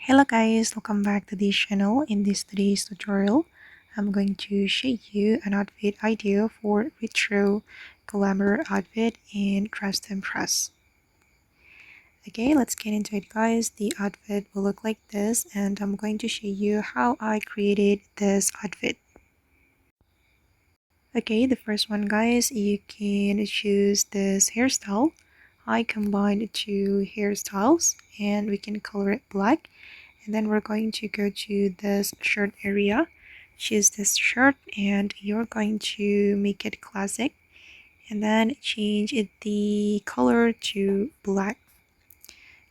Hello guys, welcome back to this channel. In today's tutorial, I'm going to show you an outfit idea for retro glamour outfit in dress to impress. Okay, let's get into it guys. The outfit will look like this and I'm going to show you how I created this outfit. Okay, the first one guys, you can choose this hairstyle. I combined two hairstyles and we can color it black. And then we're going to go to this shirt area, choose this shirt, and you're going to make it classic and then change the color to black.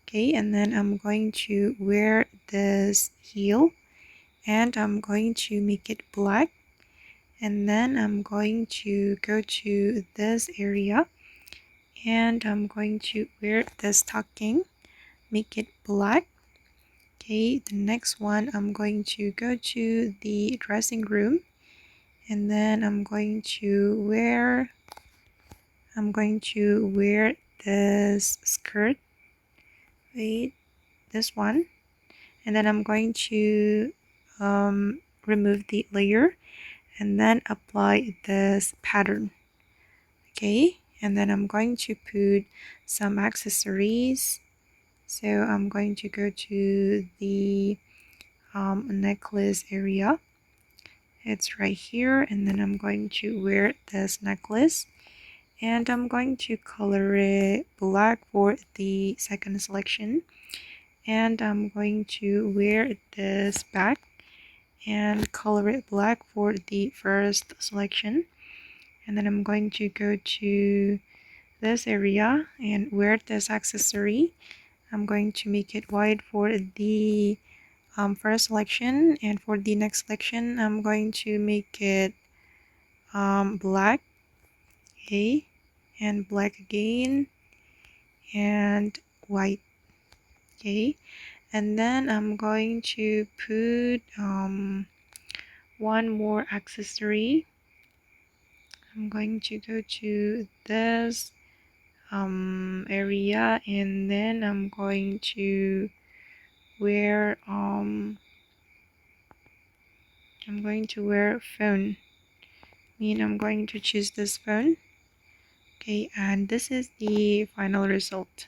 Okay, and then I'm going to wear this heel and I'm going to make it black, and then I'm going to go to this area and I'm going to wear the stocking, make it black. Okay, the next one, I'm going to go to the dressing room and then I'm going to wear this skirt. Wait, this one. And then I'm going to remove the layer and then apply this pattern. Okay, and then I'm going to put some accessories. So I'm going to go to the necklace area. It's right here, and then I'm going to wear this necklace and I'm going to color it black for the second selection, and I'm going to wear this bag and color it black for the first selection, and then I'm going to go to this area and wear this accessory. I'm going to make it white for the first selection, and for the next selection I'm going to make it black. Okay, and black again and white. Okay, and then I'm going to put one more accessory. I'm going to go to this area and then I'm going to wear phone. I'm going to choose this phone. Okay, and this is the final result.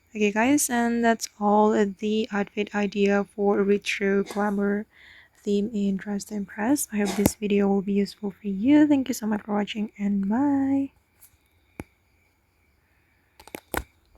Okay guys, and that's all the outfit idea for retro glamour theme in Dress to Impress. I hope this video will be useful for you. Thank you so much for watching and bye.